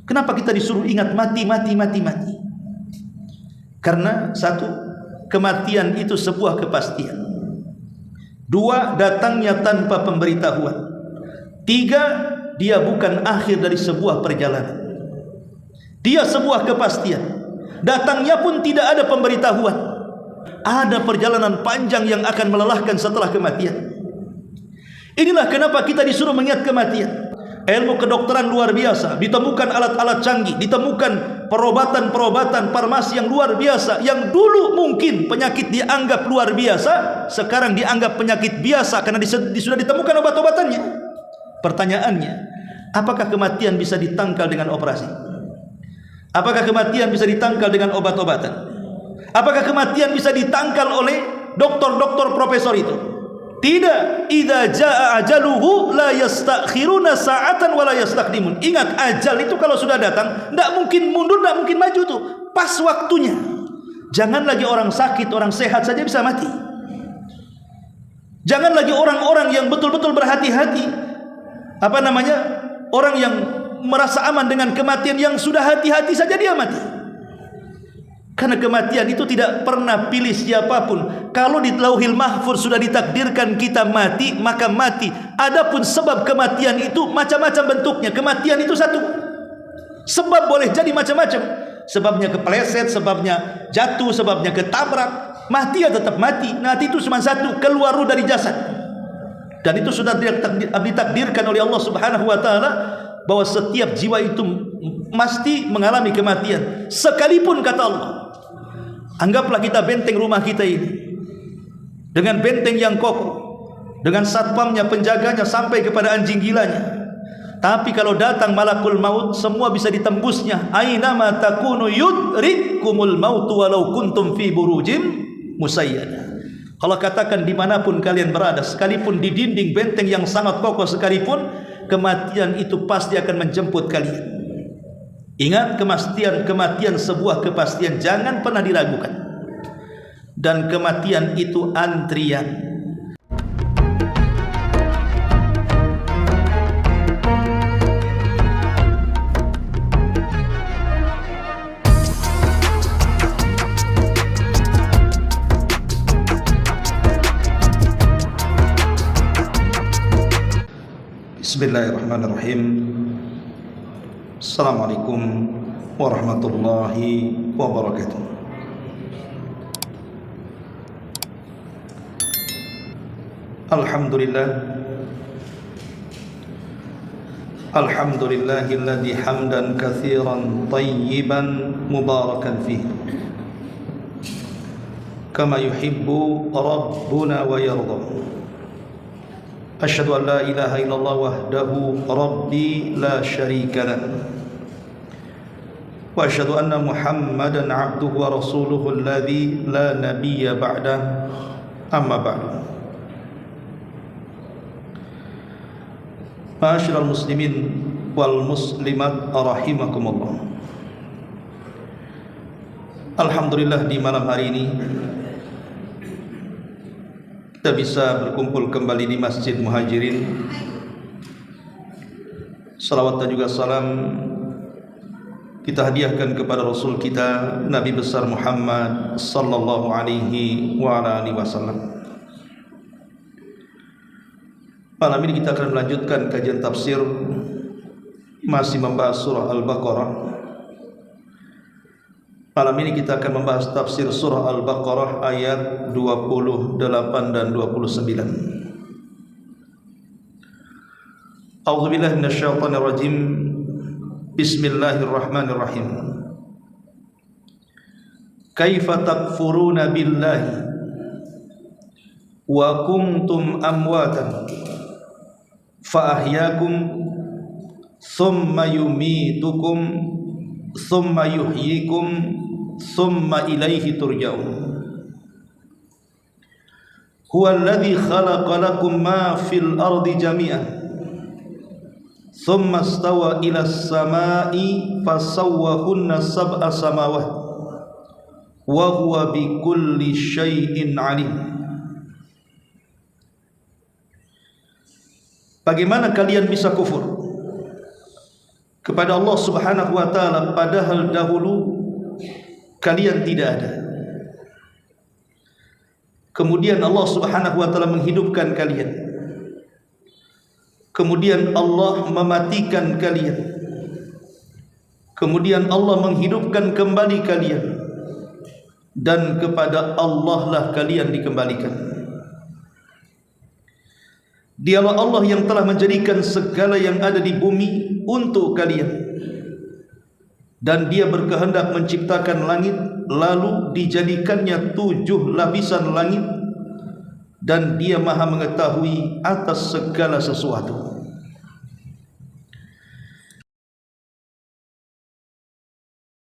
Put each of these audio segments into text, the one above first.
Kenapa kita disuruh ingat mati? Karena satu, kematian itu sebuah kepastian. Dua, datangnya tanpa pemberitahuan. Tiga, dia bukan akhir dari sebuah perjalanan. Dia sebuah kepastian. Datangnya pun tidak ada pemberitahuan. Ada perjalanan panjang yang akan melelahkan setelah kematian. Inilah kenapa kita disuruh mengingat kematian. Ilmu kedokteran luar biasa, ditemukan alat-alat canggih, ditemukan perobatan-perobatan farmasi yang luar biasa. Yang dulu mungkin penyakit dianggap luar biasa, sekarang dianggap penyakit biasa karena sudah ditemukan obat-obatannya. Pertanyaannya, apakah kematian bisa ditangkal dengan operasi? Apakah kematian bisa ditangkal dengan obat-obatan? Apakah kematian bisa ditangkal oleh doktor-doktor profesor itu? Tidak. Idza jaa ajaluhu la yastakhiruna sa'atan wa la yastaqdimun. Ingat, ajal itu kalau sudah datang tidak mungkin mundur, tidak mungkin maju tuh. Pas waktunya. Jangan lagi orang sakit, orang sehat saja bisa mati. Jangan lagi orang-orang yang betul-betul berhati-hati. Orang yang merasa aman dengan kematian, yang sudah hati-hati saja dia mati. Karena kematian itu tidak pernah pilih siapapun. Kalau di Lauhil Mahfuz sudah ditakdirkan kita mati, maka mati. Adapun sebab kematian itu macam-macam bentuknya. Kematian itu satu. Sebab boleh jadi macam-macam. Sebabnya kepleset, sebabnya jatuh, sebabnya ketabrak. Mati ya tetap mati. Mati itu cuma satu, keluar ruh dari jasad. Dan itu sudah ditakdirkan oleh Allah Subhanahu wa taala bahwa setiap jiwa itu mesti mengalami kematian. Sekalipun kata Allah, anggaplah kita benteng rumah kita ini dengan benteng yang kokoh, dengan satpamnya, penjaganya sampai kepada anjing gilanya. Tapi kalau datang malakul maut, semua bisa ditembusnya. Aina ma takunu yudrikumul maut walau kuntum fi burujim musayyada. Allah katakan dimanapun kalian berada, sekalipun di dinding benteng yang sangat kokoh sekalipun, kematian itu pasti akan menjemput kalian. Ingat, kematian sebuah kepastian, jangan pernah diragukan. Dan kematian itu antrian. Bismillahirrahmanirrahim. Assalamualaikum warahmatullahi wabarakatuh. Alhamdulillah. Alhamdulillahilladzi hamdan katsiran tayyiban mubarakan fihi kama yuhibbu rabbuna wa yarda. Asyhadu an la ilaha illallah wahdahu rabbi la syarika lah. Wa asyhadu anna Muhammadan abduhu wa rasuluhu alladzi la nabiyya ba'dah. Amma ba'du. Ma'asyiral muslimin wal muslimat rahimakumullah. Alhamdulillah, di malam hari ini kita bisa berkumpul kembali di Masjid Muhajirin. Salawat dan juga salam kita hadiahkan kepada Rasul kita, Nabi besar Muhammad sallallahu alaihi wa ala alihi wasallam. Malam ini kita akan melanjutkan kajian tafsir, masih membahas surah Al-Baqarah. Malam ini kita akan membahas tafsir surah Al-Baqarah ayat 28 dan 29. A'udzubillahi minasyaitonirrajim. Bismillahirrahmanirrahim. Kaifa takfuruna billahi wa kuntum amwatan fa ahyakum thumma yumitukum thumma yuhyikum thumma ilaihi turja'un. Huwa alladhi khalaqa lakum ma fil ardi jami'an thumma istawa ila as-sama'i fasawwahunna sab'a samawat wa huwa bikulli syai'in 'alim. Bagaimana kalian bisa kufur kepada Allah Subhanahu wa taala padahal dahulu kalian tidak ada. Kemudian Allah Subhanahu wa taala menghidupkan kalian. Kemudian Allah mematikan kalian. Kemudian Allah menghidupkan kembali kalian. Dan kepada Allah lah kalian dikembalikan. Dialah Allah yang telah menjadikan segala yang ada di bumi untuk kalian. Dan Dia berkehendak menciptakan langit, lalu dijadikannya 7 lapisan langit, dan Dia Maha mengetahui atas segala sesuatu.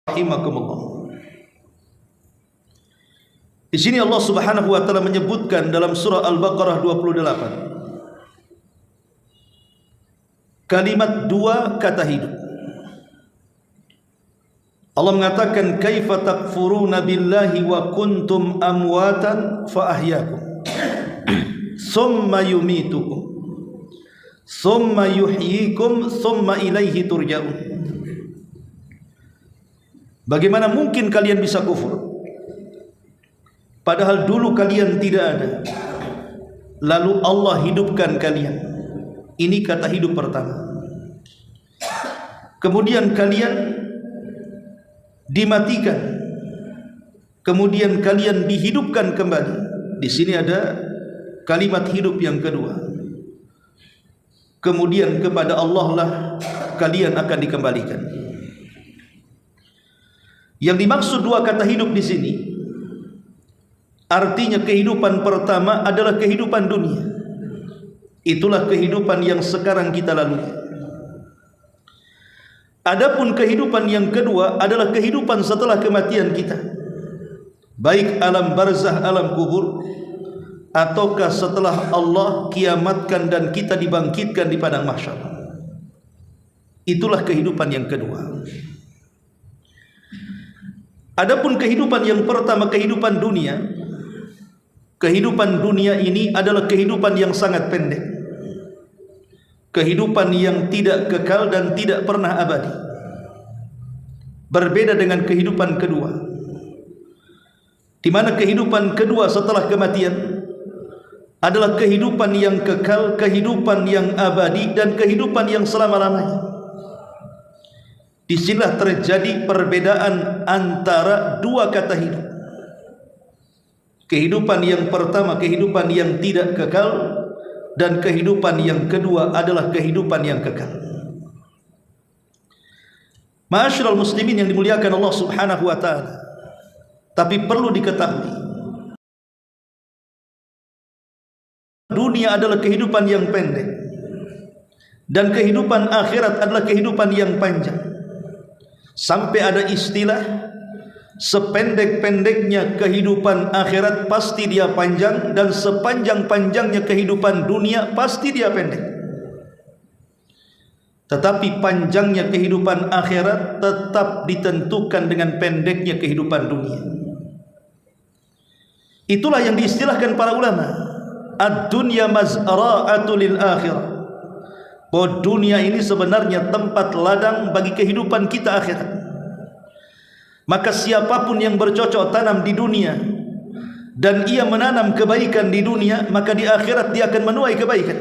Rahimakumullah. Di sini Allah Subhanahu wa taala menyebutkan dalam surah Al-Baqarah 28 kalimat 2 kata hidup. Allah mengatakan kaifa takfuruna billahi wa kuntum amwatan fa ahyaakum summa yumitukum summa yuhyikum summa ilaihi turja'un. Bagaimana mungkin kalian bisa kufur padahal dulu kalian tidak ada, lalu Allah hidupkan kalian. Ini kata hidup pertama. Kemudian kalian dimatikan, kemudian kalian dihidupkan kembali. Di sini ada kalimat hidup yang kedua. Kemudian kepada Allah lah kalian akan dikembalikan. Yang dimaksud 2 kata hidup di sini artinya kehidupan pertama adalah kehidupan dunia. Itulah kehidupan yang sekarang kita lalui. Adapun kehidupan yang kedua adalah kehidupan setelah kematian kita, baik alam barzah, alam kubur, ataukah setelah Allah kiamatkan dan kita dibangkitkan di padang mahsyar. Itulah kehidupan yang kedua. Adapun kehidupan yang pertama, kehidupan dunia. Kehidupan dunia ini adalah kehidupan yang sangat pendek, kehidupan yang tidak kekal dan tidak pernah abadi. Berbeda dengan kehidupan kedua, di mana kehidupan kedua setelah kematian adalah kehidupan yang kekal, kehidupan yang abadi, dan kehidupan yang selama-lamanya. Disinilah terjadi perbedaan antara 2 kata hidup. Kehidupan yang pertama kehidupan yang tidak kekal, dan kehidupan yang kedua adalah kehidupan yang kekal. Ma'asyiral muslimin yang dimuliakan Allah Subhanahu wa taala. Tapi perlu diketahui, dunia adalah kehidupan yang pendek dan kehidupan akhirat adalah kehidupan yang panjang. Sampai ada istilah sependek-pendeknya kehidupan akhirat pasti dia panjang, dan sepanjang-panjangnya kehidupan dunia pasti dia pendek. Tetapi panjangnya kehidupan akhirat tetap ditentukan dengan pendeknya kehidupan dunia. Itulah yang diistilahkan para ulama, ad-dunya mazra'atu lil akhirah. Bahwa dunia ini sebenarnya tempat ladang bagi kehidupan kita akhirat. Maka siapapun yang bercocok tanam di dunia dan ia menanam kebaikan di dunia, maka di akhirat dia akan menuai kebaikan.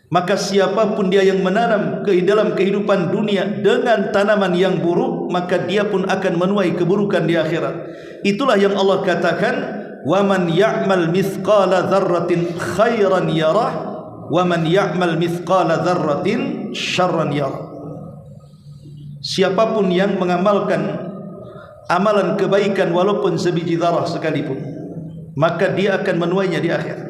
Maka siapapun dia yang menanam ke dalam kehidupan dunia dengan tanaman yang buruk, maka dia pun akan menuai keburukan di akhirat. Itulah yang Allah katakan, wa man ya'mal mithqala dzarratin khairan yarah wa man ya'mal mithqala dzarratin syarran yarah. Siapapun yang mengamalkan amalan kebaikan walaupun sebiji zarah sekalipun, maka dia akan menuainya di akhirat.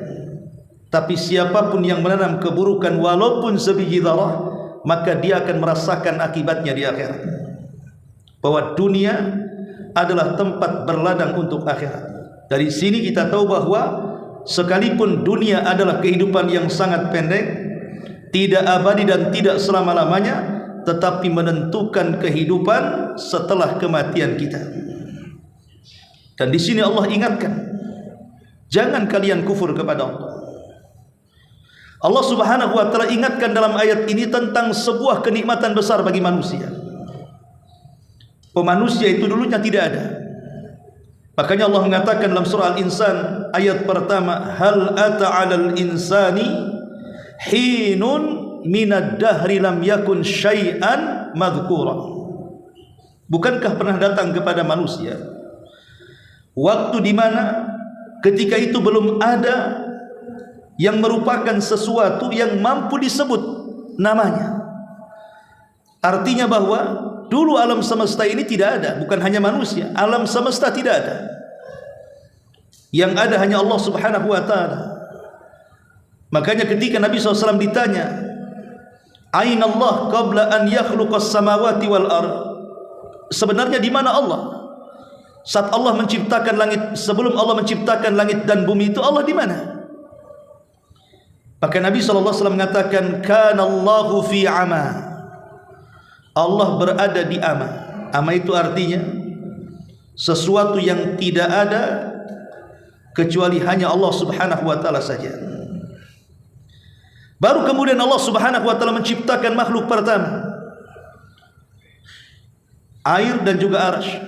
Tapi siapapun yang menanam keburukan walaupun sebiji zarah, maka dia akan merasakan akibatnya di akhirat. Bahwa dunia adalah tempat berladang untuk akhirat. Dari sini kita tahu bahwa sekalipun dunia adalah kehidupan yang sangat pendek, tidak abadi dan tidak selama-lamanya, tetapi menentukan kehidupan setelah kematian kita. Dan di sini Allah ingatkan, jangan kalian kufur kepada Allah. Allah Subhanahu wa taala ingatkan dalam ayat ini tentang sebuah kenikmatan besar bagi manusia. Manusia itu dulunya tidak ada. Makanya Allah mengatakan dalam surah Al-Insan ayat pertama, hal ata 'alal insani hinun minad dahri lam yakun syai'an madhkura. Bukankah pernah datang kepada manusia waktu di mana ketika itu belum ada yang merupakan sesuatu yang mampu disebut namanya. Artinya bahwa dulu alam semesta ini tidak ada, bukan hanya manusia, alam semesta tidak ada. Yang ada hanya Allah Subhanahu wa taala. Makanya ketika Nabi SAW ditanya, "Aina Allah qabla an yakhluqas samawati wal ard?" Sebenarnya di mana Allah? Saat Allah menciptakan langit, sebelum Allah menciptakan langit dan bumi itu Allah di mana? Maka Nabi SAW mengatakan, "Kana Allahu fi 'ama." Allah berada di ama. Ama itu artinya sesuatu yang tidak ada kecuali hanya Allah Subhanahu wa taala saja. Baru kemudian Allah Subhanahu wa taala menciptakan makhluk pertama, air dan juga arasy.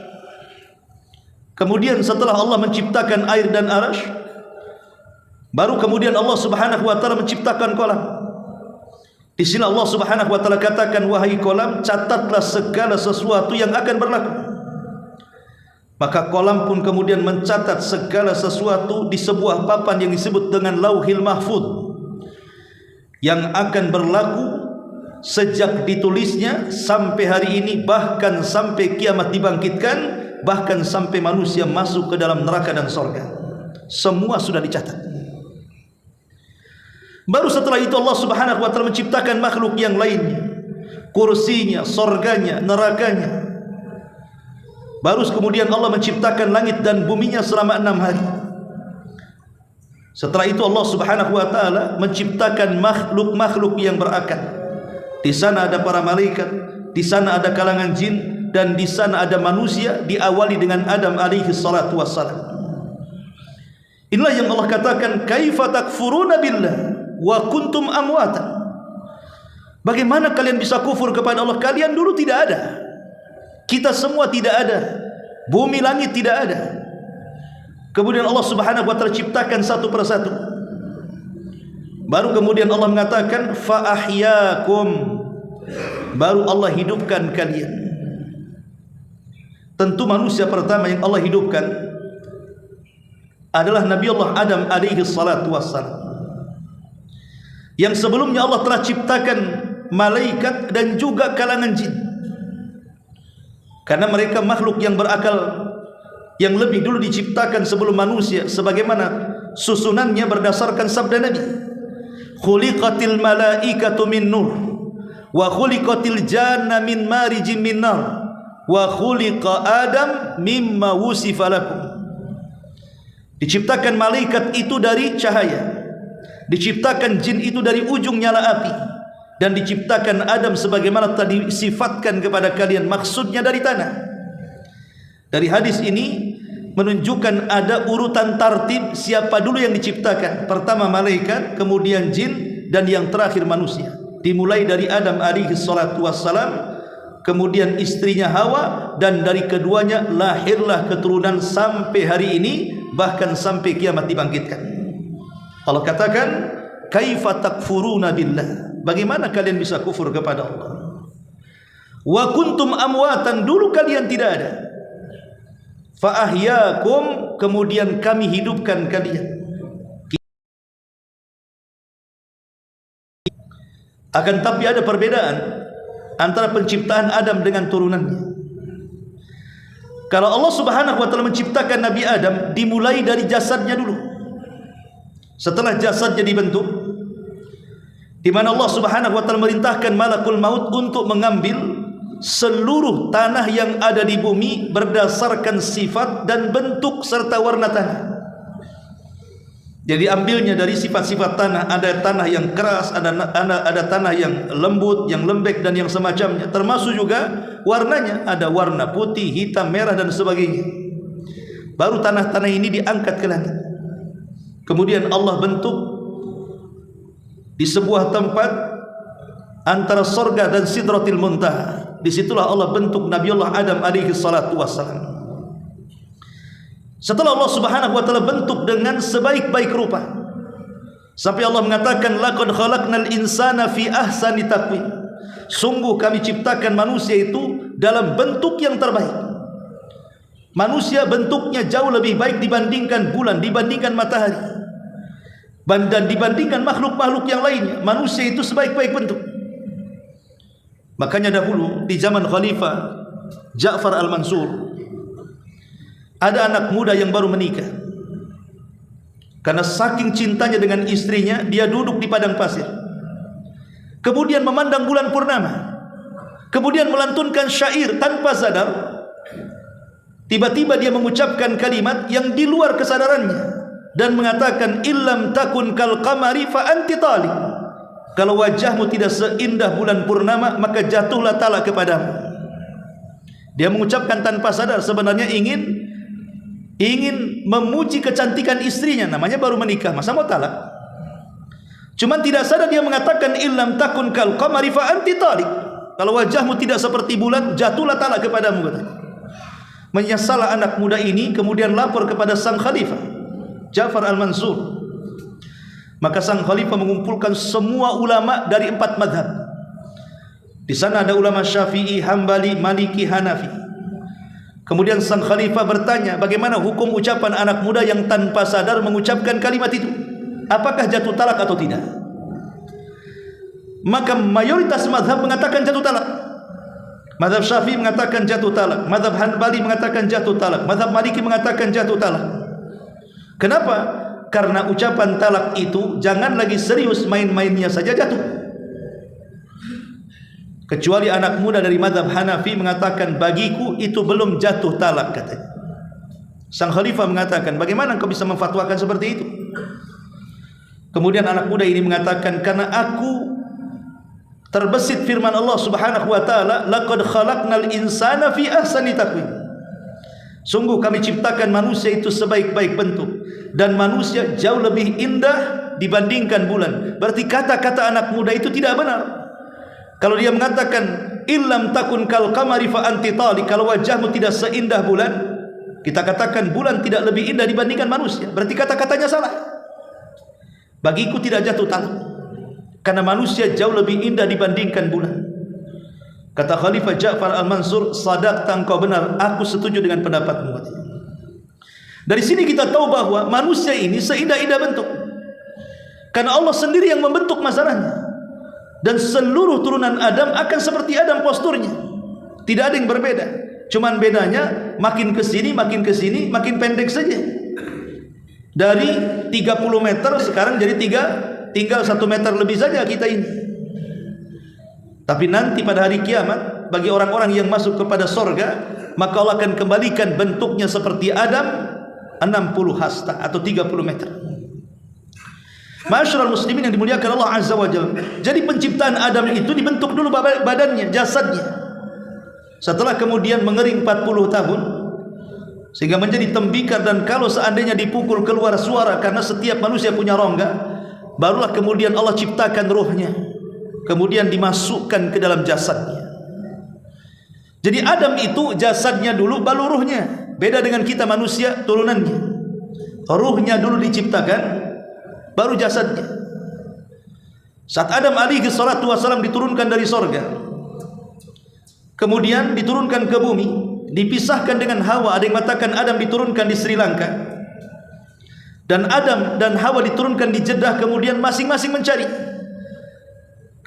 Kemudian setelah Allah menciptakan air dan arasy, baru kemudian Allah Subhanahu wa taala menciptakan kolam. Di sini Allah Subhanahu wa taala katakan, wahai kolam, catatlah segala sesuatu yang akan berlaku. Maka kolam pun kemudian mencatat segala sesuatu di sebuah papan yang disebut dengan Lauhil Mahfuz, yang akan berlaku sejak ditulisnya sampai hari ini, bahkan sampai kiamat dibangkitkan, bahkan sampai manusia masuk ke dalam neraka dan surga. Semua sudah dicatat. Baru setelah itu Allah Subhanahu wa taala menciptakan makhluk yang lainnya, kursinya, surganya, nerakanya. Baru kemudian Allah menciptakan langit dan buminya selama 6 hari. Setelah itu Allah Subhanahu wa taala menciptakan makhluk-makhluk yang berakal. Di sana ada para malaikat, di sana ada kalangan jin, dan di sana ada manusia, diawali dengan Adam alaihi salatu wassalam. Inilah yang Allah katakan, kaifa takfuruna billah wa kuntum amwatan. Bagaimana kalian bisa kufur kepada Allah? Kalian dulu tidak ada. Kita semua tidak ada. Bumi langit tidak ada. Kemudian Allah Subhanahu wa taala ciptakan satu persatu. Baru kemudian Allah mengatakan fa ahyaakum. Baru Allah hidupkan kalian. Tentu manusia pertama yang Allah hidupkan adalah Nabi Allah Adam alaihi salatu wassalam. Yang sebelumnya Allah telah ciptakan malaikat dan juga kalangan jin, karena mereka makhluk yang berakal yang lebih dulu diciptakan sebelum manusia, sebagaimana susunannya berdasarkan sabda Nabi, khuliqatil malaikatu min nur wa khuliqatil janna min marijim min nar wa khuliqa Adam mimma wusifa lakum. Diciptakan malaikat itu dari cahaya, diciptakan jin itu dari ujung nyala api, dan diciptakan Adam sebagaimana tadi sifatkan kepada kalian, maksudnya dari tanah. Dari hadis ini menunjukkan ada urutan tartib siapa dulu yang diciptakan. Pertama malaikat, kemudian jin, dan yang terakhir manusia. Dimulai dari Adam alaihi salatu wassalam, kemudian istrinya Hawa, dan dari keduanya lahirlah keturunan sampai hari ini, bahkan sampai kiamat dibangkitkan. Allah katakan, kaifa takfuruna billah. Bagaimana kalian bisa kufur kepada Allah? Wa kuntum amwatan, dulu kalian tidak ada. Fa ahyaakum, kemudian kami hidupkan kalian. Akan tapi ada perbedaan antara penciptaan Adam dengan turunannya. Kalau Allah Subhanahu wa taala menciptakan Nabi Adam, dimulai dari jasadnya dulu. Setelah jasadnya dibentuk, di mana Allah Subhanahu wa taala merintahkan malakul maut untuk mengambil seluruh tanah yang ada di bumi berdasarkan sifat dan bentuk serta warna tanah. Jadi ambilnya dari sifat-sifat tanah, ada tanah yang keras, ada tanah yang lembut, yang lembek, dan yang semacamnya. Termasuk juga warnanya, ada warna putih, hitam, merah, dan sebagainya. Baru tanah-tanah ini diangkat ke langit. Kemudian Allah bentuk di sebuah tempat antara surga dan Sidratil Muntaha. Disitulah Allah bentuk Nabiullah Adam alaihi salatu wassalam. Setelah Allah subhanahu wa ta'ala bentuk dengan sebaik-baik rupa, sampai Allah mengatakan laqad khalaqnal insana fi ahsani taqwim, sungguh kami ciptakan manusia itu dalam bentuk yang terbaik. Manusia bentuknya jauh lebih baik dibandingkan bulan, dibandingkan matahari, dan dibandingkan makhluk-makhluk yang lainnya. Manusia itu sebaik-baik bentuk. Makanya dahulu di zaman Khalifah Ja'far Al-Mansur, ada anak muda yang baru menikah. Karena saking cintanya dengan istrinya, dia duduk di padang pasir, kemudian memandang bulan purnama, kemudian melantunkan syair tanpa sadar. Tiba-tiba dia mengucapkan kalimat yang di luar kesadarannya dan mengatakan, illam takun kal qamari fa anti talik. Kalau wajahmu tidak seindah bulan purnama, maka jatuhlah talak kepadamu. Dia mengucapkan tanpa sadar, sebenarnya ingin memuji kecantikan istrinya, namanya baru menikah, masa mau talak? Cuman tidak sadar dia mengatakan illam takun kal qamari fa anti talik. Kalau wajahmu tidak seperti bulan, jatuhlah talak kepadamu, katanya. Menyesal anak muda ini, kemudian lapor kepada sang khalifah Ja'far Al-Mansur. Maka sang khalifah mengumpulkan semua ulama dari 4 madhab. Di sana ada ulama Syafi'i, Hambali, Maliki, Hanafi. Kemudian sang khalifah bertanya, bagaimana hukum ucapan anak muda yang tanpa sadar mengucapkan kalimat itu? Apakah jatuh talak atau tidak? Maka mayoritas madhab mengatakan jatuh talak. Madhab Syafi'i mengatakan jatuh talak, madhab Hanbali mengatakan jatuh talak, madhab Maliki mengatakan jatuh talak. Kenapa? Karena ucapan talak itu jangan lagi serius, main-mainnya saja jatuh. Kecuali anak muda dari madhab Hanafi mengatakan, bagiku itu belum jatuh talak, katanya. Sang khalifah mengatakan, bagaimana kau bisa memfatwakan seperti itu? Kemudian anak muda ini mengatakan, karena aku terbesit firman Allah subhanahu wa ta'ala, laqad khalaqnal insana fi ahsani taqwim. Sungguh kami ciptakan manusia itu sebaik-baik bentuk, dan manusia jauh lebih indah dibandingkan bulan. Berarti kata-kata anak muda itu tidak benar. Kalau dia mengatakan illam takun kal qamari fa anti tali, kalau wajahmu tidak seindah bulan, kita katakan bulan tidak lebih indah dibandingkan manusia, berarti kata-katanya salah. Bagiku tidak jatuh talak, karena manusia jauh lebih indah dibandingkan bulan. Kata Khalifah Ja'far Al-Mansur, sadaqta, engkau benar, aku setuju dengan pendapatmu. Dari sini kita tahu bahwa manusia ini seindah-indah bentuk, karena Allah sendiri yang membentuk masalahnya. Dan seluruh turunan Adam akan seperti Adam posturnya, tidak ada yang berbeda. Cuman bedanya makin kesini makin pendek saja. Dari 30 meter sekarang jadi tinggal 1 meter lebih saja kita ini. Tapi nanti pada hari kiamat, bagi orang-orang yang masuk kepada sorga, maka Allah akan kembalikan bentuknya seperti Adam, 60 hasta atau 30 meter. Ma'asyiral muslimin yang dimuliakan Allah Azza wa Jalla. Jadi penciptaan Adam itu dibentuk dulu badannya, jasadnya. Setelah kemudian mengering 40 tahun sehingga menjadi tembikar, dan kalau seandainya dipukul keluar suara, karena setiap manusia punya rongga, barulah kemudian Allah ciptakan ruhnya, kemudian dimasukkan ke dalam jasadnya. Jadi Adam itu jasadnya dulu, baru ruhnya. Beda dengan kita manusia turunannya. Ruhnya dulu diciptakan, baru jasadnya. Saat Adam alaihi salatu wasalam diturunkan dari sorga, kemudian diturunkan ke bumi, dipisahkan dengan Hawa. Ada yang mengatakan Adam diturunkan di Sri Lanka, dan Adam dan Hawa diturunkan di Jeddah, kemudian masing-masing mencari.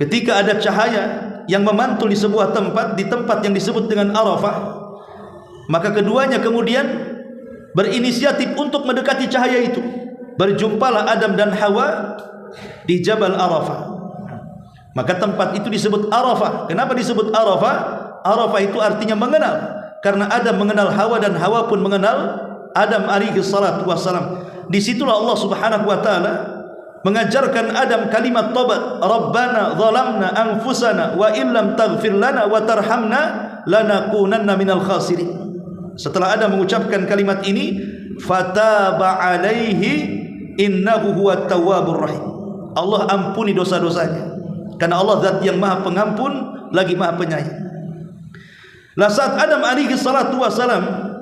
Ketika ada cahaya yang memantul di sebuah tempat, di tempat yang disebut dengan Arafah, maka keduanya kemudian berinisiatif untuk mendekati cahaya itu. Berjumpalah Adam dan Hawa di Jabal Arafah. Maka tempat itu disebut Arafah. Kenapa disebut Arafah? Arafah itu artinya mengenal, karena Adam mengenal Hawa dan Hawa pun mengenal Adam alaihi salatu wassalam. Disitulah Allah subhanahu wa ta'ala mengajarkan Adam kalimat taubat, Rabbana zalamna anfusana wa illam taghfir lana wa tarhamna lanakunanna minal khasirin. Setelah Adam mengucapkan kalimat ini, fataba alaihi innahu huwat tawwabur rahim. Allah ampuni dosa-dosanya, karena Allah zat yang maha pengampun lagi maha penyayang. Lah saat Adam alaihi salatu wasalam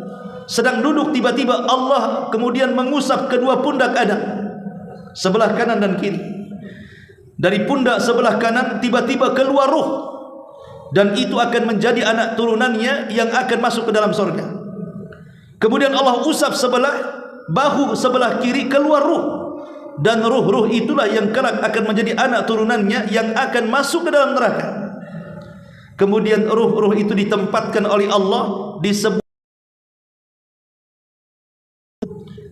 sedang duduk, tiba-tiba Allah kemudian mengusap kedua pundak Adam, sebelah kanan dan kiri. Dari pundak sebelah kanan tiba-tiba keluar ruh, dan itu akan menjadi anak turunannya yang akan masuk ke dalam surga. Kemudian Allah usap sebelah bahu sebelah kiri, keluar ruh, dan ruh-ruh itulah yang kelak akan menjadi anak turunannya yang akan masuk ke dalam neraka. Kemudian ruh-ruh itu ditempatkan oleh Allah di sebuah,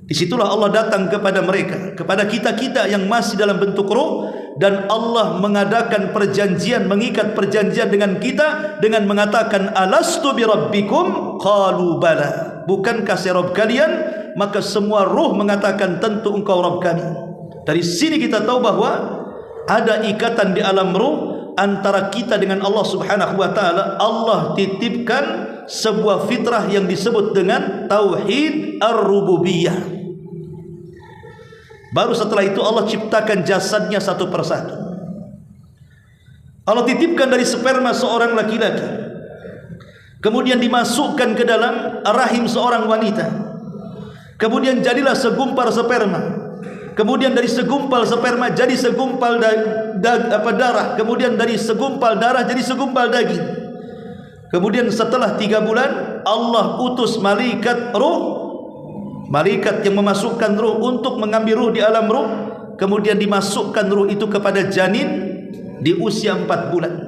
disitulah Allah datang kepada mereka, kepada kita-kita yang masih dalam bentuk roh, dan Allah mengadakan perjanjian, mengikat perjanjian dengan kita dengan mengatakan alastu birabbikum qalu bala, bukankah saya Rabb kalian? Maka semua ruh mengatakan tentu engkau Rabb kami. Dari sini kita tahu bahwa ada ikatan di alam ruh antara kita dengan Allah Subhanahu wa taala. Allah titipkan sebuah fitrah yang disebut dengan tauhid ar-rububiyah. Baru setelah itu Allah ciptakan jasadnya satu persatu. Allah titipkan dari sperma seorang laki-laki, kemudian dimasukkan ke dalam rahim seorang wanita, kemudian jadilah segumpal sperma. Kemudian dari segumpal sperma jadi segumpal darah. Kemudian dari segumpal darah jadi segumpal daging. Kemudian setelah 3 bulan Allah utus malaikat ruh, malaikat yang memasukkan ruh untuk mengambil ruh di alam ruh. Kemudian dimasukkan ruh itu kepada janin di usia 4 bulan.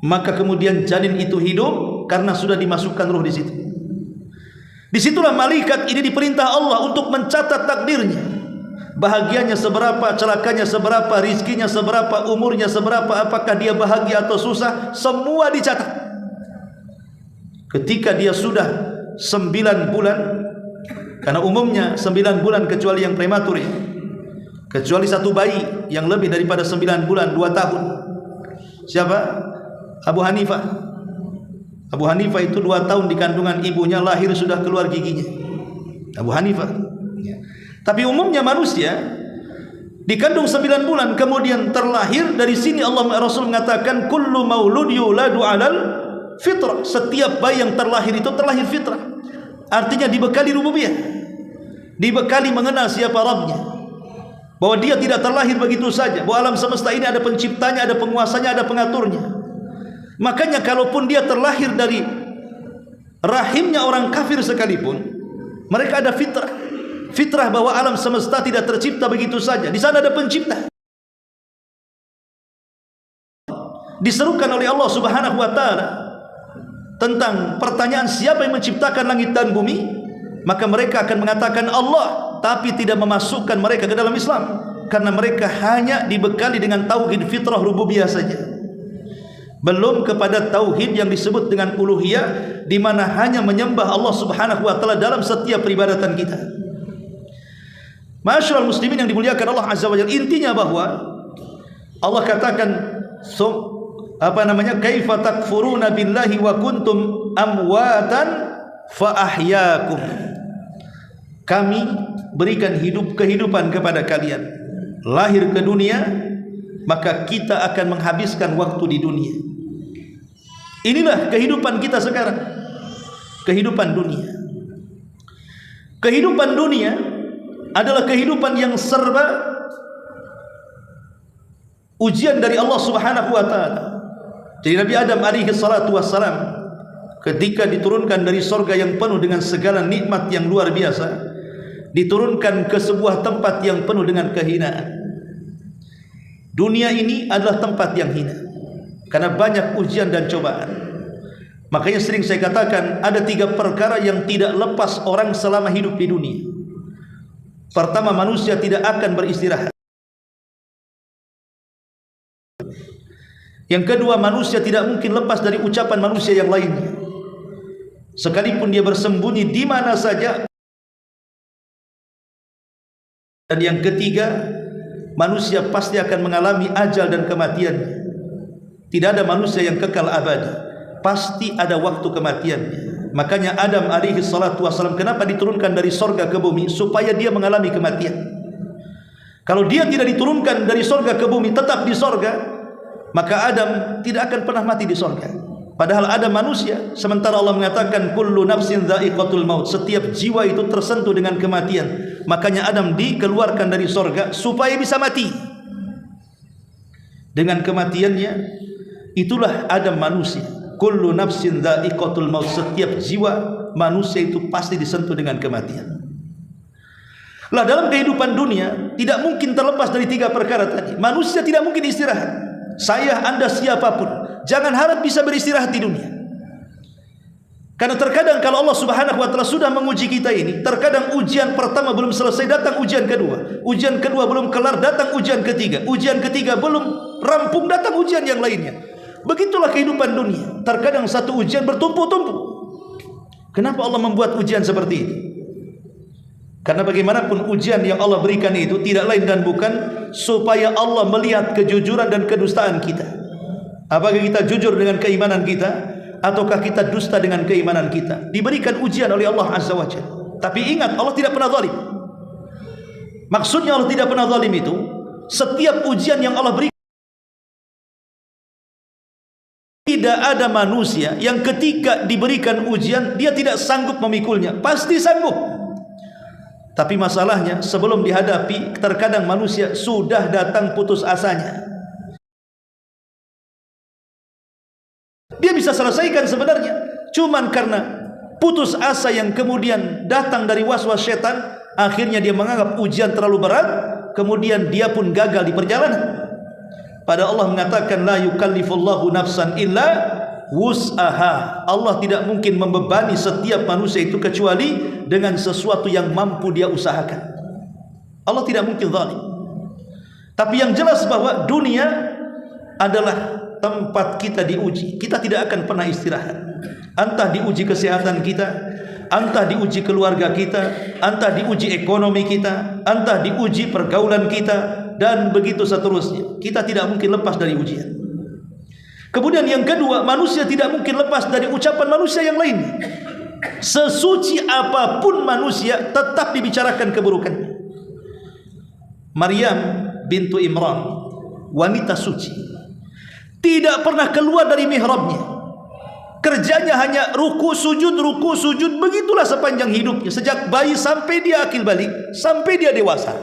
Maka kemudian janin itu hidup karena sudah dimasukkan ruh di situ. Disitulah malaikat ini diperintah Allah untuk mencatat takdirnya, bahagianya seberapa, celakanya seberapa, rizkinya seberapa, umurnya seberapa, apakah dia bahagia atau susah, semua dicatat. Ketika dia sudah 9 bulan, karena umumnya 9 bulan kecuali yang prematur, kecuali satu bayi yang lebih daripada 9 bulan 2 tahun. Siapa? Abu Hanifah. Abu Hanifah itu 2 tahun di kandungan ibunya, lahir sudah keluar giginya. Abu Hanifah. Tapi umumnya manusia dikandung 9 bulan kemudian terlahir. Dari sini Allah Rasul mengatakan kullu maulud yuladu 'alal fitrah. Setiap bayi yang terlahir itu terlahir fitrah. Artinya dibekali rububiyah, dibekali mengenal siapa Rabbnya, bahwa dia tidak terlahir begitu saja, bahwa alam semesta ini ada penciptanya, ada penguasanya, ada pengaturnya. Makanya kalaupun dia terlahir dari rahimnya orang kafir sekalipun, mereka ada fitrah. Fitrah bahwa alam semesta tidak tercipta begitu saja. Di sana ada pencipta. Diserukan oleh Allah Subhanahu wa taala tentang pertanyaan siapa yang menciptakan langit dan bumi, maka mereka akan mengatakan Allah, tapi tidak memasukkan mereka ke dalam Islam, karena mereka hanya dibekali dengan tauhid fitrah rububiyah saja. Belum kepada tauhid yang disebut dengan uluhiyah, di mana hanya menyembah Allah Subhanahu wa taala dalam setiap peribadatan kita. Masyaallah muslimin yang dimuliakan Allah Azza wa Jalla, intinya bahwa Allah katakan kaifa takfuruna billahi wa kuntum amwatan fa ahyaakum. Kami berikan kehidupan kepada kalian, lahir ke dunia, maka kita akan menghabiskan waktu di dunia. Inilah kehidupan kita sekarang, kehidupan dunia. Kehidupan dunia adalah kehidupan yang serba ujian dari Allah Subhanahu wa taala. Jadi Nabi Adam alaihi salatu wassalam ketika diturunkan dari surga yang penuh dengan segala nikmat yang luar biasa, diturunkan ke sebuah tempat yang penuh dengan kehinaan. Dunia ini adalah tempat yang hina karena banyak ujian dan cobaan. Makanya sering saya katakan ada 3 perkara yang tidak lepas orang selama hidup di dunia. Pertama, manusia tidak akan beristirahat. Yang kedua, manusia tidak mungkin lepas dari ucapan manusia yang lainnya, sekalipun dia bersembunyi di mana saja. Dan yang ketiga, manusia pasti akan mengalami ajal dan kematiannya. Tidak ada manusia yang kekal abadi, pasti ada waktu kematiannya. Makanya Adam alaihi salatu wassalam kenapa diturunkan dari sorga ke bumi? Supaya dia mengalami kematian. Kalau dia tidak diturunkan dari sorga ke bumi, tetap di sorga, maka Adam tidak akan pernah mati di sorga. Padahal Adam manusia. Sementara Allah mengatakan kullu nafsin dha'iqatul maut, setiap jiwa itu tersentuh dengan kematian. Makanya Adam dikeluarkan dari sorga supaya bisa mati. Dengan kematiannya, itulah Adam manusia. Kullu nafsin dha'iqatul maut, setiap jiwa manusia itu pasti disentuh dengan kematian. Lah dalam kehidupan dunia tidak mungkin terlepas dari tiga perkara tadi. Manusia tidak mungkin istirahat. Saya, Anda, siapapun, jangan harap bisa beristirahat di dunia. Karena terkadang kalau Allah Subhanahu wa taala sudah menguji kita ini, terkadang ujian pertama belum selesai, datang ujian kedua. Ujian kedua belum kelar, datang ujian ketiga. Ujian ketiga belum rampung, datang ujian yang lainnya. Begitulah kehidupan dunia. Terkadang satu ujian bertumpuk-tumpuk. Kenapa Allah membuat ujian seperti ini? Karena bagaimanapun ujian yang Allah berikan itu tidak lain dan bukan supaya Allah melihat kejujuran dan kedustaan kita. Apakah kita jujur dengan keimanan kita, ataukah kita dusta dengan keimanan kita? Diberikan ujian oleh Allah Azza wa Jalla. Tapi ingat, Allah tidak pernah zalim. Maksudnya Allah tidak pernah zalim itu, setiap ujian yang Allah berikan, tidak ada manusia yang ketika diberikan ujian dia tidak sanggup memikulnya. Pasti sanggup. Tapi masalahnya sebelum dihadapi, terkadang manusia sudah datang putus asanya. Dia bisa selesaikan sebenarnya, cuman karena putus asa yang kemudian datang dari waswas setan, akhirnya dia menganggap ujian terlalu berat, kemudian dia pun gagal di perjalanan. Padahal Allah mengatakan la yukallifullahu nafsan illa wus'aha. Allah tidak mungkin membebani setiap manusia itu kecuali dengan sesuatu yang mampu dia usahakan. Allah tidak mungkin zalim. Tapi yang jelas bahwa dunia adalah tempat kita diuji. Kita tidak akan pernah istirahat. Entah diuji kesehatan kita, entah diuji keluarga kita, entah diuji ekonomi kita, entah diuji pergaulan kita, dan begitu seterusnya. Kita tidak mungkin lepas dari ujian. Kemudian yang kedua, manusia tidak mungkin lepas dari ucapan manusia yang lain. Sesuci apapun manusia, tetap dibicarakan keburukan. Maryam bintu Imran, wanita suci, tidak pernah keluar dari mihrabnya. Kerjanya hanya ruku sujud, begitulah sepanjang hidupnya. Sejak bayi sampai dia akil balik, sampai dia dewasa,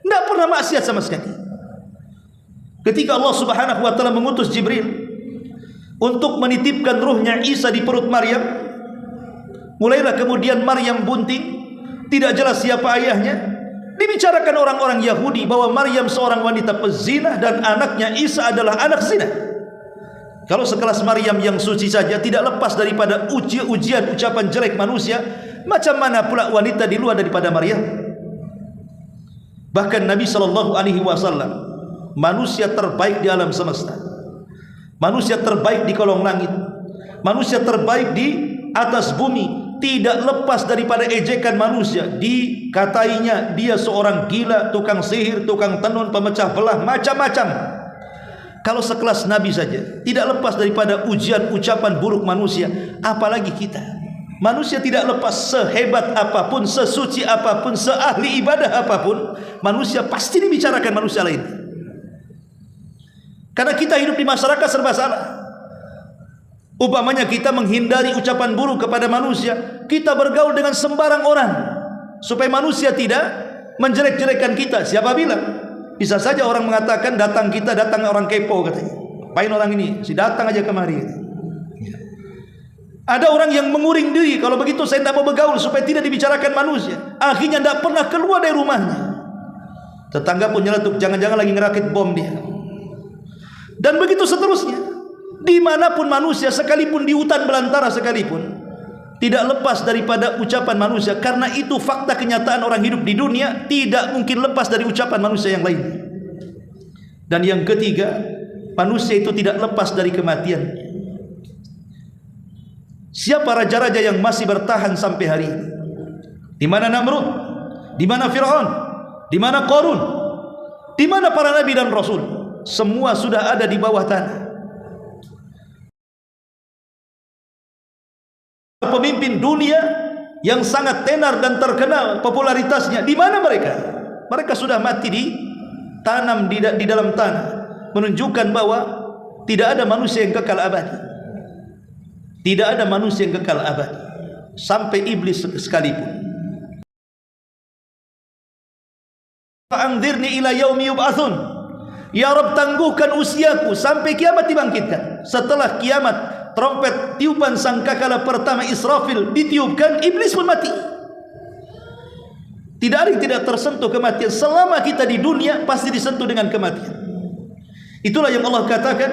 tidak pernah maksiat sama sekali. Ketika Allah Subhanahu wa taala mengutus Jibril untuk menitipkan ruhnya Isa di perut Maryam, mulailah kemudian Maryam bunting, tidak jelas siapa ayahnya. Dibicarakan orang-orang Yahudi bahwa Maryam seorang wanita pezina dan anaknya Isa adalah anak zina. Kalau sekelas Maryam yang suci saja tidak lepas daripada ujian ucapan jelek manusia, macam mana pula wanita di luar daripada Maryam? Bahkan Nabi SAW, manusia terbaik di alam semesta, manusia terbaik di kolong langit, manusia terbaik di atas bumi, tidak lepas daripada ejekan manusia. Dikatainya dia seorang gila, tukang sihir, tukang tenun, pemecah belah, macam-macam. Kalau sekelas Nabi saja tidak lepas daripada ujian ucapan buruk manusia, apalagi kita. Manusia tidak lepas, sehebat apapun, sesuci apapun, seahli ibadah apapun, manusia pasti dibicarakan manusia lain. Karena kita hidup di masyarakat serba salah. Umpamanya kita menghindari ucapan buruk kepada manusia, kita bergaul dengan sembarang orang supaya manusia tidak menjelek-jelekan kita. Siapa bilang? Bisa saja orang mengatakan datang orang kepo katanya. Apain orang ini? Si datang aja kemari. Ada orang yang menguring diri, kalau begitu saya tidak mau bergaul supaya tidak dibicarakan manusia. Akhirnya tidak pernah keluar dari rumahnya. Tetangga pun nyeletuk, jangan-jangan lagi ngerakit bom dia. Dan begitu seterusnya. Dimanapun manusia, sekalipun di hutan belantara sekalipun, tidak lepas daripada ucapan manusia. Karena itu fakta kenyataan orang hidup di dunia, tidak mungkin lepas dari ucapan manusia yang lain. Dan yang ketiga, manusia itu tidak lepas dari kematian. Siapa raja-raja yang masih bertahan sampai hari ini? Di mana Namrud? Di mana Fir'aun? Di mana Qarun? Di mana para nabi dan rasul? Semua sudah ada di bawah tanah. Pemimpin dunia yang sangat tenar dan terkenal popularitasnya, di mana mereka? Mereka sudah mati di tanam di dalam tanah, menunjukkan bahwa tidak ada manusia yang kekal abadi. Tidak ada manusia yang kekal abadi, sampai iblis sekalipun. Fa'anzirni ila yaumi yub'atsun. Ya Rabb, tangguhkan usiaku sampai kiamat dibangkitkan. Setelah kiamat, trompet tiupan sangkakala pertama Israfil ditiupkan, iblis pun mati. Tidak ada yang tidak tersentuh kematian. Selama kita di dunia pasti disentuh dengan kematian. Itulah yang Allah katakan,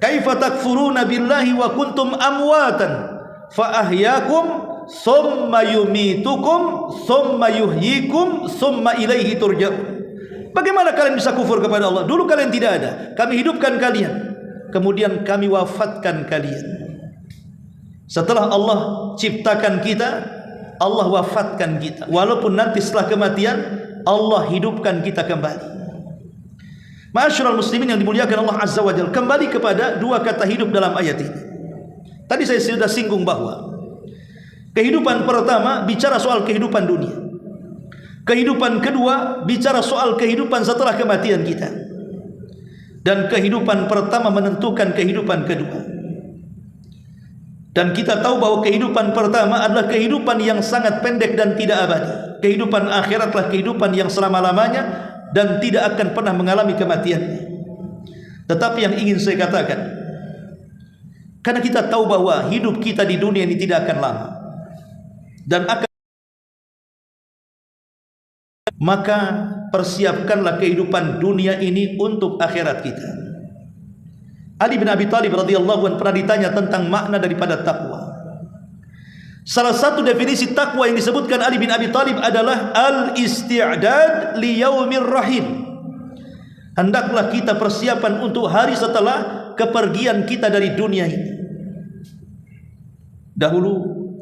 kaifa takfuruna billahi wa kuntum amwatan fa ahyakum summa yumitukum summa yuhyikum summa ilaihi turja'un. Bagaimana kalian bisa kufur kepada Allah? Dulu kalian tidak ada, kami hidupkan kalian, kemudian kami wafatkan kalian. Setelah Allah ciptakan kita, Allah wafatkan kita. Walaupun nanti setelah kematian Allah hidupkan kita kembali. Ma'asyiral muslimin yang dimuliakan Allah Azza wa Jalla, kembali kepada dua kata hidup dalam ayat ini. Tadi saya sudah singgung bahwa kehidupan pertama bicara soal kehidupan dunia. Kehidupan kedua bicara soal kehidupan setelah kematian kita. Dan kehidupan pertama menentukan kehidupan kedua. Dan kita tahu bahwa kehidupan pertama adalah kehidupan yang sangat pendek dan tidak abadi. Kehidupan akhiratlah kehidupan yang selama-lamanya dan tidak akan pernah mengalami kematian. Tetapi yang ingin saya katakan, karena kita tahu bahwa hidup kita di dunia ini tidak akan lama dan akan, maka persiapkanlah kehidupan dunia ini untuk akhirat kita. Ali bin Abi Thalib radhiyallahu anhu pernah ditanya tentang makna daripada takwa. Salah satu definisi takwa yang disebutkan Ali bin Abi Thalib adalah al-isti'dad li yaumir rahim. Hendaklah kita persiapan untuk hari setelah kepergian kita dari dunia ini. Dahulu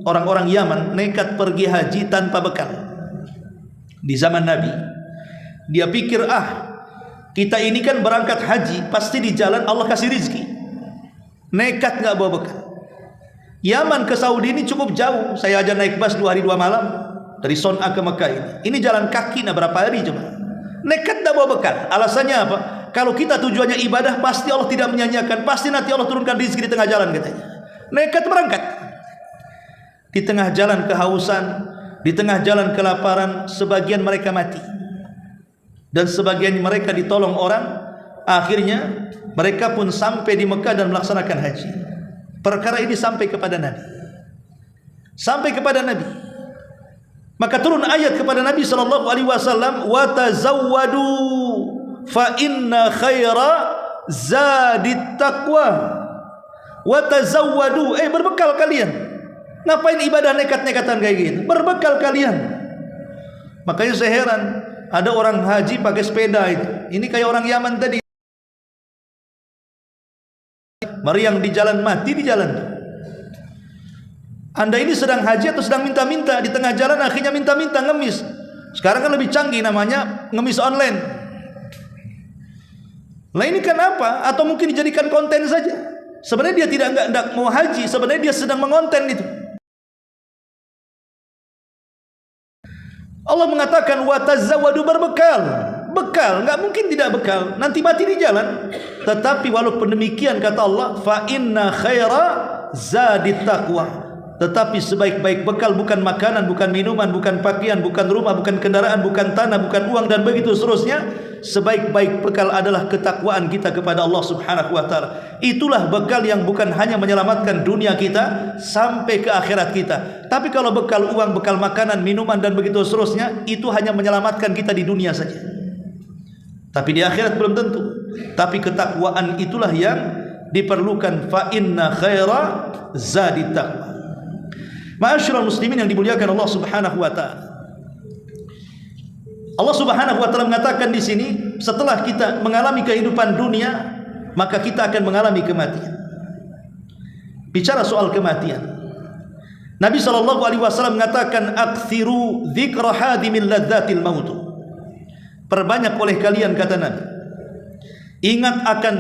orang-orang Yaman nekat pergi haji tanpa bekal. Di zaman Nabi, dia pikir, kita ini kan berangkat haji, pasti di jalan Allah kasih rizki. Nekat nggak bawa bekal. Yaman ke Saudi ini cukup jauh. Saya aja naik bus 2 hari 2 malam dari Son'a ke Mekah ini. Ini jalan kaki, berapa hari coba? Nekat nggak bawa bekal. Alasannya apa? Kalau kita tujuannya ibadah, pasti Allah tidak menyanyiakan. Pasti nanti Allah turunkan rizki di tengah jalan katanya. Nekat berangkat. Di tengah jalan kehausan, di tengah jalan kelaparan, sebagian mereka mati dan sebagian mereka ditolong orang. Akhirnya mereka pun sampai di Mekah dan melaksanakan haji. Perkara ini sampai kepada Nabi. Maka turun ayat kepada Nabi sallallahu alaihi wasallam, wa tazawwadu fa inna khaira zadit taqwa. Wa tazawwadu, berbekal kalian. Ngapain ibadah nekat-nekatan kayak gitu? Berbekal kalian. Makanya saya heran, ada orang haji pakai sepeda itu. Ini kayak orang Yaman tadi. Meriang di jalan, mati di jalan. Anda ini sedang haji atau sedang minta-minta? Di tengah jalan akhirnya minta-minta, ngemis. Sekarang kan lebih canggih namanya ngemis online. Lah ini kan apa? Atau mungkin dijadikan konten saja. Sebenarnya dia tidak mau haji, sebenarnya dia sedang mengonten itu. Allah mengatakan wa tazawwadu, berbekal. Bekal, nggak mungkin tidak bekal. Nanti mati di jalan. Tetapi walaupun demikian kata Allah, fa inna khaira zadit taqwa. Tetapi sebaik-baik bekal bukan makanan, bukan minuman, bukan pakaian, bukan rumah, bukan kendaraan, bukan tanah, bukan uang dan begitu seterusnya. Sebaik-baik bekal adalah ketakwaan kita kepada Allah Subhanahu wa taala. Itulah bekal yang bukan hanya menyelamatkan dunia kita sampai ke akhirat kita. Tapi kalau bekal uang, bekal makanan, minuman dan begitu seterusnya, itu hanya menyelamatkan kita di dunia saja. Tapi di akhirat belum tentu. Tapi ketakwaan itulah yang diperlukan. Fa inna khaira zadit taqwa. Ma'asyiral muslimin yang dimuliakan Allah Subhanahu wa taala. Allah Subhanahu wa taala mengatakan di sini, setelah kita mengalami kehidupan dunia, maka kita akan mengalami kematian. Bicara soal kematian, Nabi sallallahu alaihi wasallam mengatakan, "Aktsiru dzikra hadimil ladzatil maut." Perbanyak oleh kalian, kata Nabi, ingat akan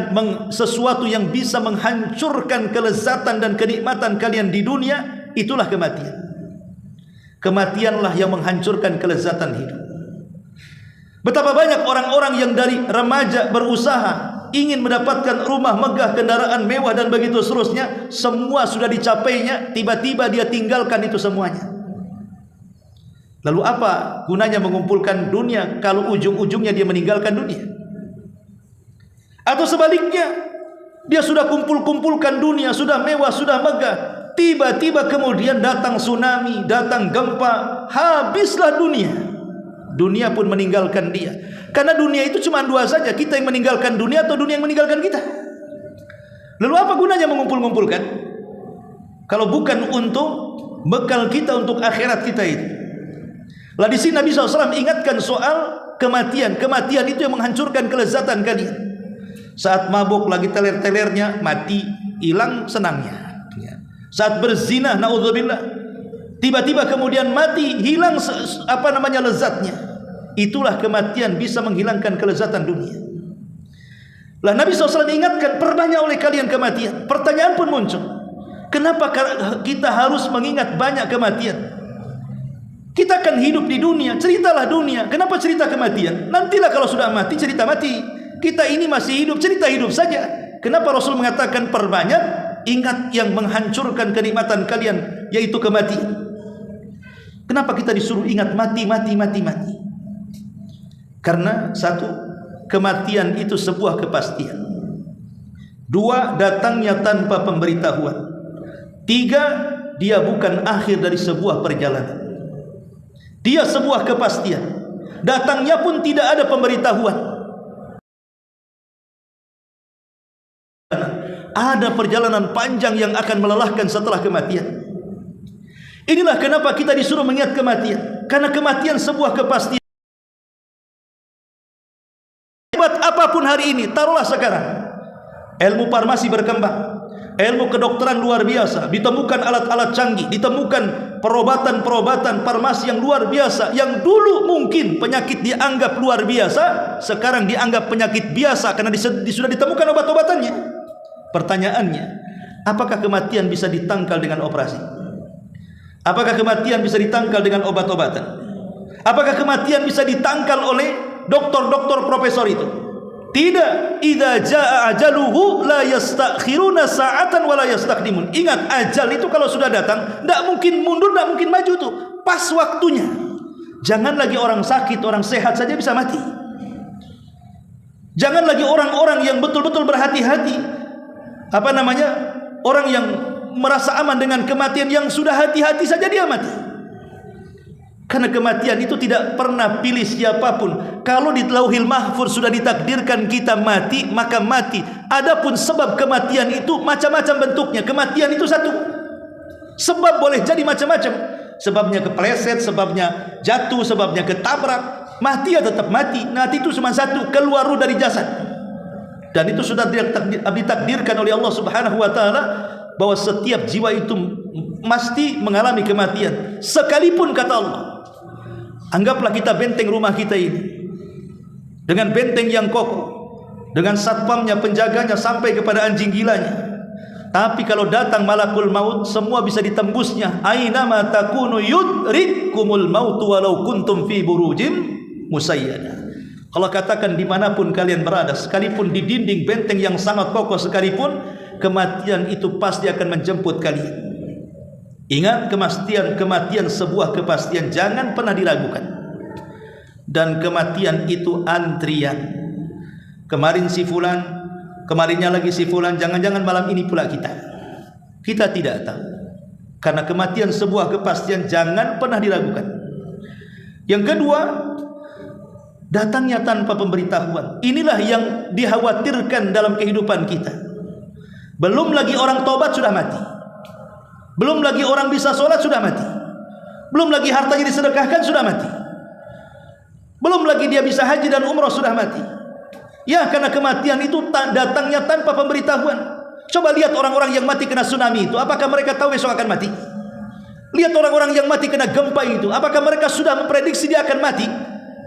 sesuatu yang bisa menghancurkan kelezatan dan kenikmatan kalian di dunia. Itulah kematian. Kematianlah yang menghancurkan kelezatan hidup. Betapa banyak orang-orang yang dari remaja berusaha ingin mendapatkan rumah megah, kendaraan mewah dan begitu seterusnya, semua sudah dicapainya, tiba-tiba dia tinggalkan itu semuanya. Lalu apa gunanya mengumpulkan dunia kalau ujung-ujungnya dia meninggalkan dunia? Atau sebaliknya, dia sudah kumpulkan dunia, sudah mewah, sudah megah, tiba-tiba kemudian datang tsunami, datang gempa, habislah dunia. Dunia pun meninggalkan dia. Karena dunia itu cuma dua saja, kita yang meninggalkan dunia atau dunia yang meninggalkan kita. Lalu apa gunanya mengumpulkan? Kalau bukan untuk bekal kita untuk akhirat kita itu. Lah di sini Nabi SAW ingatkan soal kematian. Kematian itu yang menghancurkan kelezatan kalian. Saat mabuk lagi teler-telernya, mati, hilang senangnya. Saat berzina, naudzubillah, tiba-tiba kemudian mati, hilang lezatnya. Itulah kematian bisa menghilangkan kelezatan dunia. Lah Nabi SAW ingatkan, perbanyak oleh kalian kematian. Pertanyaan pun muncul, kenapa kita harus mengingat banyak kematian? Kita akan hidup di dunia, ceritalah dunia. Kenapa cerita kematian? Nantilah kalau sudah mati, cerita mati. Kita ini masih hidup, cerita hidup saja. Kenapa Rasul mengatakan perbanyak? Ingat yang menghancurkan kenikmatan kalian, yaitu kematian. Kenapa kita disuruh ingat mati? Karena satu, kematian itu sebuah kepastian. Dua, datangnya tanpa pemberitahuan. Tiga, dia bukan akhir dari sebuah perjalanan. Dia sebuah kepastian. Datangnya pun tidak ada pemberitahuan. Ada perjalanan panjang yang akan melelahkan setelah kematian. Inilah kenapa kita disuruh mengingat kematian. Karena kematian sebuah kepastian. Hebat apapun hari ini, taruhlah sekarang ilmu farmasi berkembang, ilmu kedokteran luar biasa, ditemukan alat-alat canggih, ditemukan perobatan-perobatan farmasi yang luar biasa. Yang dulu mungkin penyakit dianggap luar biasa, sekarang dianggap penyakit biasa karena sudah ditemukan obat-obatannya. Pertanyaannya, apakah kematian bisa ditangkal dengan operasi? Apakah kematian bisa ditangkal dengan obat-obatan? Apakah kematian bisa ditangkal oleh doktor-doktor profesor itu? Tidak. Idza jaa ajaluhu la yastakhiruna sa'atan wa la yastaqdimun. Ingat, ajal itu kalau sudah datang, tidak mungkin mundur, tidak mungkin maju tuh. Pas waktunya. Jangan lagi orang sakit, orang sehat saja bisa mati. Jangan lagi orang-orang yang betul-betul berhati-hati. Orang yang merasa aman dengan kematian, yang sudah hati-hati saja dia mati. Karena kematian itu tidak pernah pilih siapapun. Kalau di Lauhil Mahfuz sudah ditakdirkan kita mati, maka mati. Adapun sebab kematian itu macam-macam bentuknya. Kematian itu satu. Sebab boleh jadi macam-macam. Sebabnya kepleset, sebabnya jatuh, sebabnya ketabrak. Mati ya tetap mati. Mati itu cuma satu, keluar ruh dari jasad. Dan itu sudah ditakdirkan oleh Allah Subhanahu wa taala bahwa setiap jiwa itu mesti mengalami kematian. Sekalipun kata Allah, anggaplah kita benteng rumah kita ini dengan benteng yang kokoh, dengan satpamnya, penjaganya sampai kepada anjing gilanya. Tapi kalau datang malakul maut, semua bisa ditembusnya. Aina ma takunu yudrikumul maut walau kuntum fi burujim musayyada. Allah katakan dimanapun kalian berada, sekalipun di dinding benteng yang sangat kokoh sekalipun, kematian itu pasti akan menjemput kalian. Ingat, kematian sebuah kepastian, jangan pernah diragukan. Dan kematian itu antrian. Kemarin si fulan, kemarinnya lagi si fulan, jangan-jangan malam ini pula kita. Kita tidak tahu. Karena kematian sebuah kepastian, jangan pernah diragukan. Yang kedua, datangnya tanpa pemberitahuan. Inilah yang dikhawatirkan dalam kehidupan kita. Belum lagi orang tobat sudah mati. Belum lagi orang bisa sholat sudah mati. Belum lagi hartanya disedekahkan sudah mati. Belum lagi dia bisa haji dan umrah sudah mati. Ya, karena kematian itu datangnya tanpa pemberitahuan. Coba lihat orang-orang yang mati kena tsunami itu, apakah mereka tahu besok akan mati? Lihat orang-orang yang mati kena gempa itu, apakah mereka sudah memprediksi dia akan mati?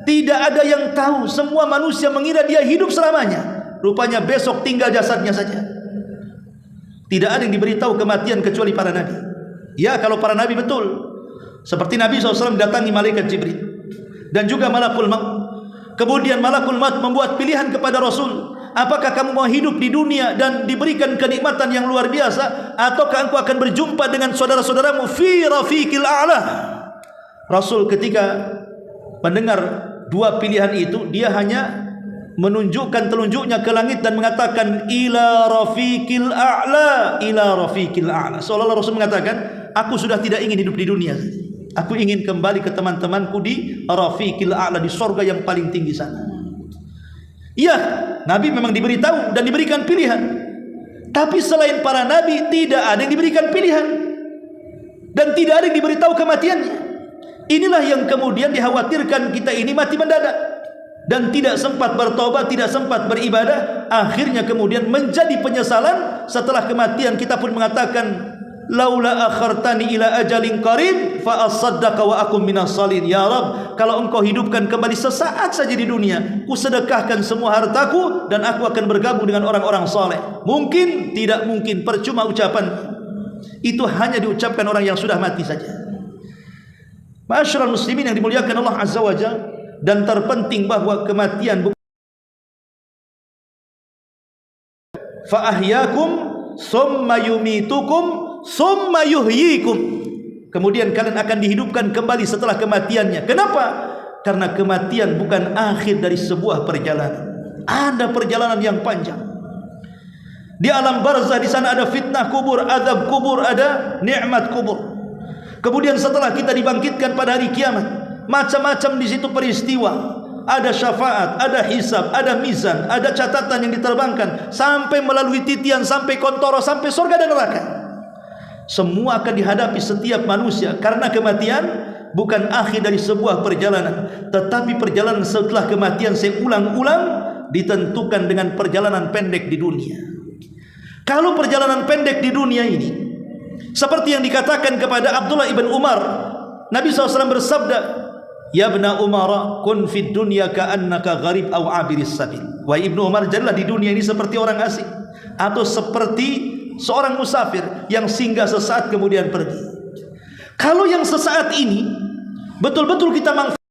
Tidak ada yang tahu. Semua manusia mengira dia hidup selamanya. Rupanya besok tinggal jasadnya saja. Tidak ada yang diberitahu kematian kecuali para nabi. Ya, kalau para nabi betul. Seperti Nabi SAW datangi malaikat Jibril dan juga malakul maut. Kemudian malakul maut membuat pilihan kepada Rasul, apakah kamu mau hidup di dunia dan diberikan kenikmatan yang luar biasa, ataukah engkau akan berjumpa dengan saudara-saudaramu fi rafiqil a'la? Rasul ketika mendengar dua pilihan itu, dia hanya menunjukkan telunjuknya ke langit dan mengatakan ila rafiqil a'la, ila rafiqil a'la. Seolah-olah Rasul mengatakan, aku sudah tidak ingin hidup di dunia, aku ingin kembali ke teman-temanku di rafiqil a'la, di surga yang paling tinggi sana. Iya, Nabi memang diberitahu dan diberikan pilihan. Tapi selain para Nabi, tidak ada yang diberikan pilihan, dan tidak ada yang diberitahu kematiannya. Inilah yang kemudian dikhawatirkan kita ini mati mendadak dan tidak sempat bertobat, tidak sempat beribadah. Akhirnya kemudian menjadi penyesalan setelah kematian. Kita pun mengatakan, laula akhartani ila ajalin qarib fa asaddaqa wa akum minas salin. Ya Rabb, kalau engkau hidupkan kembali sesaat saja di dunia, ku sedekahkan semua hartaku dan aku akan bergabung dengan orang-orang saleh. Mungkin? Tidak mungkin, percuma ucapan. Itu hanya diucapkan orang yang sudah mati saja. Ma'asyiral muslimin yang dimuliakan Allah Azza wa Jalla, dan terpenting bahwa kematian bukan fa ahyakum summa yumitukum summa yuhyikum. Kemudian kalian akan dihidupkan kembali setelah kematiannya. Kenapa? Karena kematian bukan akhir dari sebuah perjalanan. Ada perjalanan yang panjang. Di alam barzah, di sana ada fitnah kubur, azab kubur, ada nikmat kubur. Kemudian setelah kita dibangkitkan pada hari kiamat, macam-macam di situ peristiwa. Ada syafaat, ada hisab, ada mizan, ada catatan yang diterbangkan sampai melalui titian, sampai kontoro, sampai surga dan neraka. Semua akan dihadapi setiap manusia, karena kematian bukan akhir dari sebuah perjalanan, tetapi perjalanan setelah kematian, saya ulang-ulang, ditentukan dengan perjalanan pendek di dunia. Kalau perjalanan pendek di dunia ini seperti yang dikatakan kepada Abdullah ibn Umar, Nabi SAW bersabda, ya ibna Umar, kun fid dunya ka'annaka gharib aw abiris sabil. Wahai Ibnu Umar, jadilah di dunia ini seperti orang asing atau seperti seorang musafir yang singgah sesaat kemudian pergi. Kalau yang sesaat ini betul-betul kita manfaatkan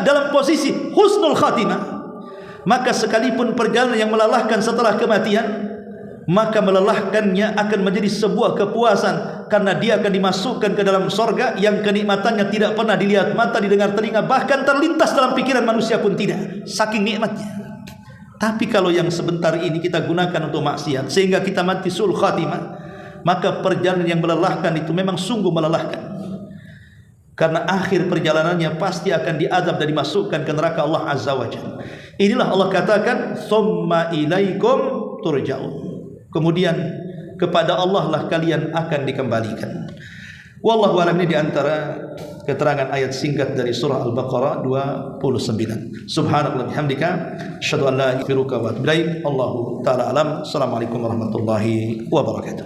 dalam posisi husnul khatimah, maka sekalipun perjalanan yang melelahkan setelah kematian, maka melelahkannya akan menjadi sebuah kepuasan, karena dia akan dimasukkan ke dalam sorga yang kenikmatannya tidak pernah dilihat mata, didengar telinga, bahkan terlintas dalam pikiran manusia pun tidak, saking nikmatnya. Tapi kalau yang sebentar ini kita gunakan untuk maksiat sehingga kita mati sul khatimah, maka perjalanan yang melelahkan itu memang sungguh melelahkan, karena akhir perjalanannya pasti akan diazab dan dimasukkan ke neraka Allah Azza wa Jalla. Inilah Allah katakan, summa ilaikum turja'un. Kemudian kepada Allah lah kalian akan dikembalikan. Wallahu a'lam. Ini diantara keterangan ayat singkat dari surah Al-Baqarah 29. Subhanallah bihamdika, asyhadu an la ilaha illa anta, astaghfiruka wa atubu ilaik. Allahu taala alam. Assalamualaikum warahmatullahi wabarakatuh.